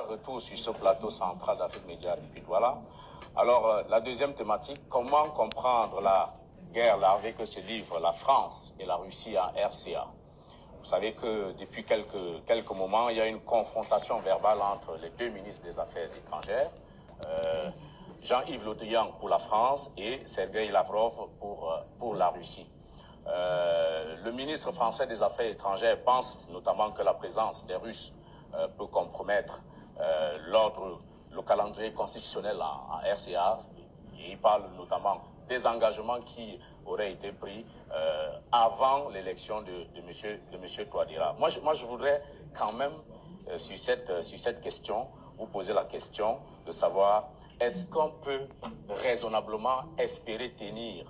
retour sur ce plateau central d'Afrique Média depuis Douala. Alors, la deuxième thématique, comment comprendre la guerre larvée que se livrent la France et la Russie en RCA? Vous savez que depuis quelques moments, il y a une confrontation verbale entre les deux ministres des Affaires étrangères, Jean-Yves Le Drian pour la France et Sergueï Lavrov pour la Russie. Le ministre français des Affaires étrangères pense notamment que la présence des Russes peut compromettre le calendrier constitutionnel en RCA. Et il parle notamment des engagements qui auraient été pris avant l'élection de M. Touadéra. Moi, je voudrais quand même, sur cette question, vous poser la question de savoir est-ce qu'on peut raisonnablement espérer tenir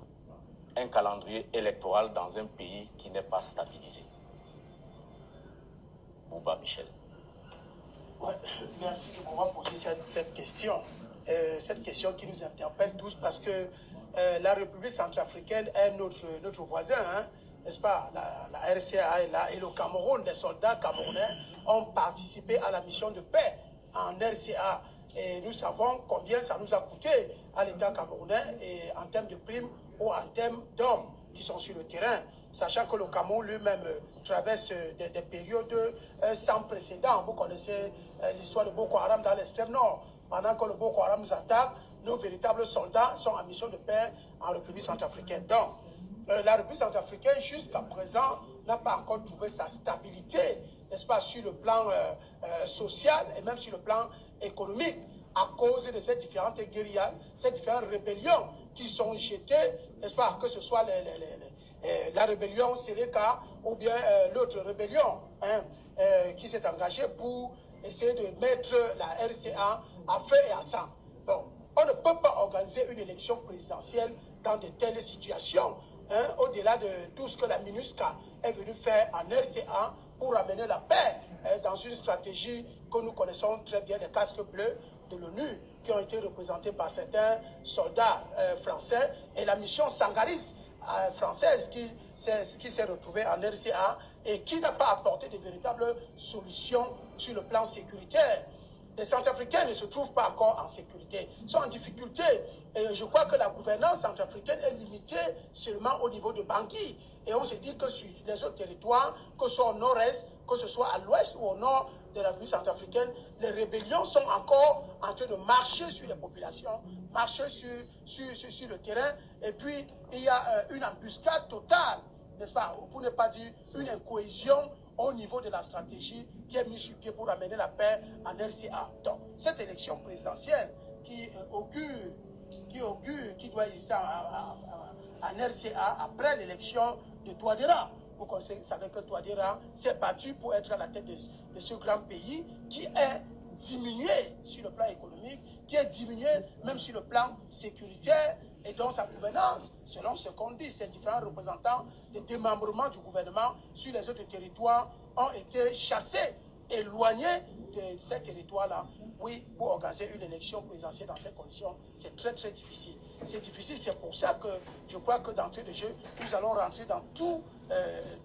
un calendrier électoral dans un pays qui n'est pas stabilisé? Bouba Michel. Ouais, merci de m'avoir posé cette question. Cette question qui nous interpelle tous parce que la République centrafricaine est notre voisin, hein, n'est-ce pas? La RCA est là et le Cameroun, des soldats camerounais ont participé à la mission de paix en RCA. Et nous savons combien ça nous a coûté à l'État camerounais et en termes de primes ou en termes d'hommes qui sont sur le terrain, sachant que le Cameroun lui-même traverse des périodes sans précédent. Vous connaissez l'histoire de Boko Haram dans l'extrême nord. Pendant que le Boko Haram nous attaque, nos véritables soldats sont en mission de paix en République centrafricaine. Donc, la République centrafricaine, jusqu'à présent, n'a pas encore trouvé sa stabilité, n'est-ce pas, sur le plan social et même sur le plan économique, à cause de ces différentes guérillas, ces différentes rébellions qui sont jetées, n'est-ce pas, que ce soit la rébellion Séléka ou bien l'autre rébellion qui s'est engagée pour essayer de mettre la RCA à feu et à sang. Bon, on ne peut pas organiser une élection présidentielle dans de telles situations, au-delà de tout ce que la MINUSCA est venue faire en RCA pour amener la paix dans une stratégie que nous connaissons très bien, les casques bleus de l'ONU, qui ont été représentés par certains soldats français, et la mission Sangaris française qui s'est retrouvée en RCA et qui n'a pas apporté de véritables solutions sur le plan sécuritaire. Les Centrafricains ne se trouvent pas encore en sécurité, sont en difficulté. Et je crois que la gouvernance centrafricaine est limitée seulement au niveau de Bangui. Et on se dit que sur les autres territoires, que ce soit au nord-est, que ce soit à l'ouest ou au nord de la République centrafricaine, les rébellions sont encore en train de marcher sur les populations, marcher sur le terrain. Et puis, il y a une embuscade totale, n'est-ce pas, pour ne pas dire une incohésion au niveau de la stratégie qui est mise sur pied pour amener la paix en RCA. Donc, cette élection présidentielle qui doit exister en RCA après l'élection de Touadéra. Vous savez que Touadéra s'est battu pour être à la tête de ce grand pays qui est diminué sur le plan économique, qui est diminué même sur le plan sécuritaire, et donc sa gouvernance, selon ce qu'on dit, ces différents représentants de démembrement du gouvernement sur les autres territoires ont été chassés, éloignés de ces territoires-là. Oui, pour organiser une élection présidentielle dans ces conditions, c'est très très difficile. C'est difficile, c'est pour ça que je crois que d'entrée de jeu, nous allons rentrer dans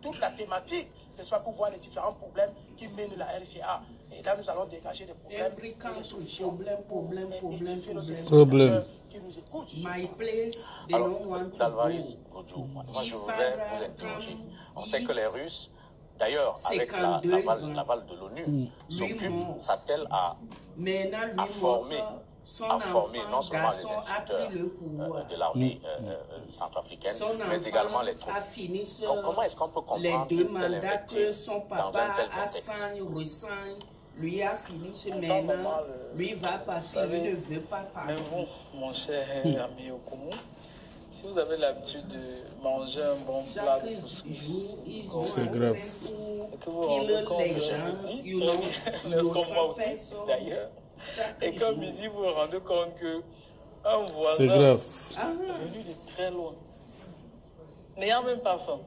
toute la thématique, n'est-ce pas, pour voir les différents problèmes qui mènent la RCA. Et là, nous allons dégager des problèmes et des solutions. Problème. Qui nous écoutent. My place, they Alors, don't want to Dalvaris go. Godjou, moi je voudrais vous interroger. On sait que les Russes, d'ailleurs, avec l'aval de l'ONU, s'attellent à former non seulement les instituteurs de l'armée centrafricaine, mais également les troupes. Donc, comment est-ce qu'on peut comprendre les deux une telle mandats que invective son dans un papa tel contexte? Assange ressent, lui a fini ce maintenant, lui va partir, lui ne veut pas partir. Même vous, mon cher ami Okoumou, si vous avez l'habitude de manger un bon plat de couscous, c'est grave. Et que vous rendez compte Les gens, d'ailleurs, et comme midi, vous vous rendez compte que un voisin c'est grave. venu de très loin, n'ayant même pas faim,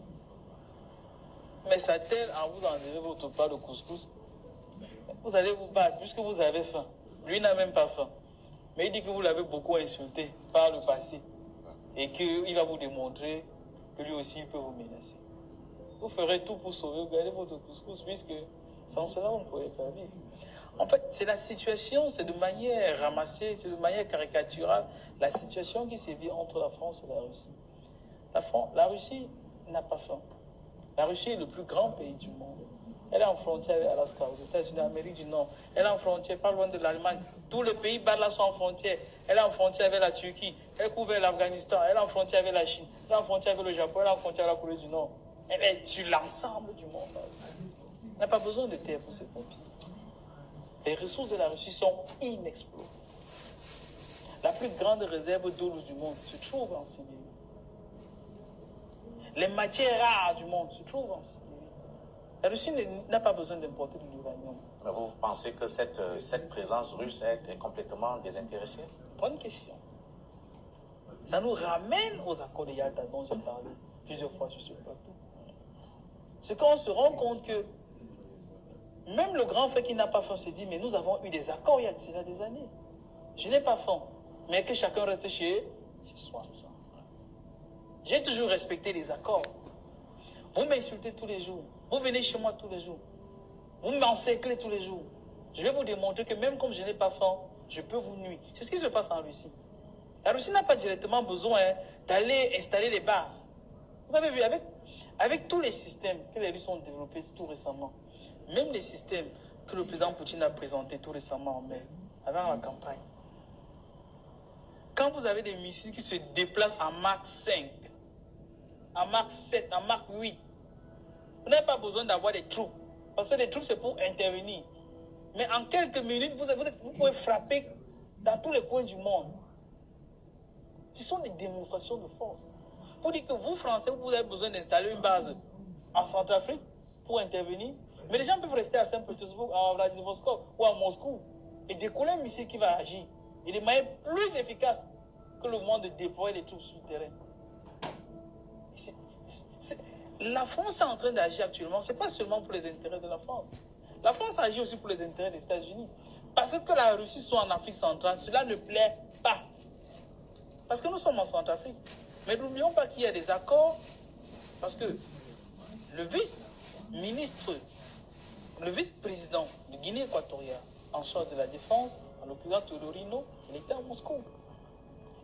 mais s'attelle à vous enlever votre plat de couscous, vous allez vous battre puisque vous avez faim. Lui n'a même pas faim. Mais il dit que vous l'avez beaucoup insulté par le passé et qu'il va vous démontrer que lui aussi il peut vous menacer. Vous ferez tout pour sauver, garder votre couscous puisque sans cela vous ne pourrez pas vivre. En fait, c'est la situation, c'est de manière ramassée, c'est de manière caricaturale, la situation qui sévit entre la France et la Russie. La Russie n'a pas faim. La Russie est le plus grand pays du monde. Elle est en frontière avec Alaska, aux États-Unis, Amérique du Nord. Elle est en frontière, pas loin de l'Allemagne. Tous les pays bas là sont en frontière. Elle est en frontière avec la Turquie. Elle couvre l'Afghanistan. Elle est en frontière avec la Chine. Elle est en frontière avec le Japon. Elle est en frontière avec la Corée du Nord. Elle est sur l'ensemble du monde. Elle n'a pas besoin de terre pour ses papiers. Les ressources de la Russie sont inexplorables. La plus grande réserve d'eau du monde se trouve en Sibérie. Les matières rares du monde se trouvent en Sibérie. La Russie n'a pas besoin d'importer de l'uranium. Mais vous pensez que cette présence russe est complètement désintéressée? Bonne question. Ça nous ramène aux accords de Yalta dont j'ai parlé plusieurs fois sur ce plateau. C'est quand on se rend compte que même le grand frère qui n'a pas faim se dit, mais nous avons eu des accords il y a déjà des années. Je n'ai pas faim, mais que chacun reste chez soi. J'ai toujours respecté les accords. Vous m'insultez tous les jours. Vous venez chez moi tous les jours. Vous m'encerclez tous les jours. Je vais vous démontrer que même comme je n'ai pas faim, je peux vous nuire. C'est ce qui se passe en Russie. La Russie n'a pas directement besoin d'aller installer des bases. Vous avez vu, avec tous les systèmes que les Russes ont développés tout récemment, même les systèmes que le président Poutine a présentés tout récemment en mai, avant la campagne, quand vous avez des missiles qui se déplacent en Mach 5, en Mach 7, en Mach 8, vous n'avez pas besoin d'avoir des troupes. Parce que les troupes, c'est pour intervenir. Mais en quelques minutes, vous pouvez frapper dans tous les coins du monde. Ce sont des démonstrations de force. Pour dire que vous, Français, vous avez besoin d'installer une base en Centrafrique pour intervenir. Mais les gens peuvent rester à Saint-Pétersbourg, à Vladivostok ou à Moscou et décoller un missile qui va agir. Et de manière plus efficace que le moment de déployer les troupes sur le terrain. La France est en train d'agir actuellement, ce n'est pas seulement pour les intérêts de la France. La France agit aussi pour les intérêts des États-Unis. Parce que la Russie soit en Afrique centrale, cela ne plaît pas. Parce que nous sommes en Centrafrique. Mais n'oublions pas qu'il y a des accords, parce que le vice-président de Guinée équatoriale, en charge de la défense, en l'occurrence Teodorino, il était à Moscou.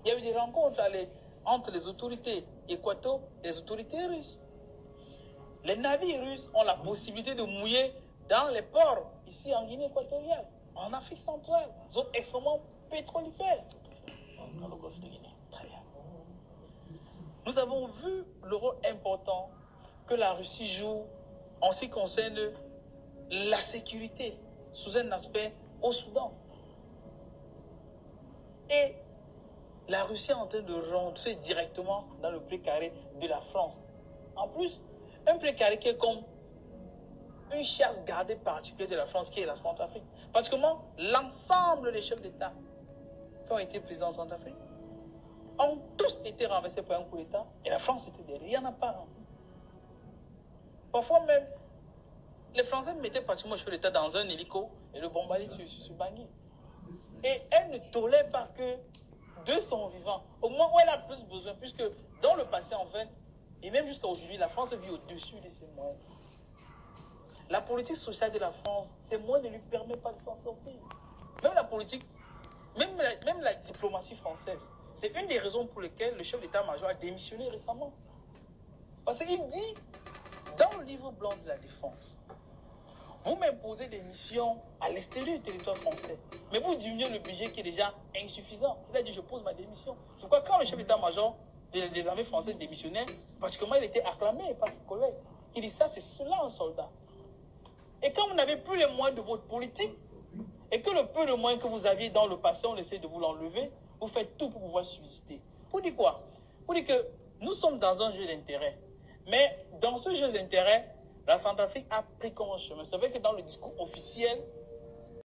Il y a eu des rencontres entre les autorités équatoriales et les autorités russes. Les navires russes ont la possibilité de mouiller dans les ports, ici en Guinée équatoriale, en Afrique centrale, zone extrêmement pétrolifère, dans le golfe de Guinée. Très bien. Nous avons vu le rôle important que la Russie joue en ce qui concerne la sécurité, sous un aspect au Soudan. Et la Russie est en train de rentrer directement dans le précaré de la France. En plus, un précaré qui est comme une chasse gardée particulière de la France, qui est la Centrafrique. Pratiquement, l'ensemble des chefs d'État qui ont été présidents en Centrafrique ont tous été renversés par un coup d'État et la France était derrière. Il n'y en a pas un. Parfois même, les Français mettaient pratiquement le chef d'État dans un hélico et le bombardaient sur Bangui. Et elle ne tolère pas que de son vivant, au moment où elle a plus besoin, puisque dans le passé, en fait, et même jusqu'à aujourd'hui, la France vit au-dessus de ses moyens. La politique sociale de la France, ses moyens ne lui permettent pas de s'en sortir. Même la politique, même la diplomatie française, c'est une des raisons pour lesquelles le chef d'état-major a démissionné récemment. Parce qu'il dit, dans le livre blanc de la défense, vous m'imposez des missions à l'extérieur du territoire français, mais vous diminuez le budget qui est déjà insuffisant. Il a dit, je pose ma démission. C'est pourquoi quand le chef d'état-major des armées françaises démissionnait, pratiquement il était acclamé par ses collègues. Il dit, ça c'est cela un soldat. Et quand vous n'avez plus les moyens de votre politique, et que le peu de moyens que vous aviez dans le passé, on essaie de vous l'enlever, vous faites tout pour pouvoir subsister. Vous dites quoi? Vous dites que nous sommes dans un jeu d'intérêt. Mais dans ce jeu d'intérêt, la Centrafrique a pris comme un chemin. C'est vrai que dans le discours officiel,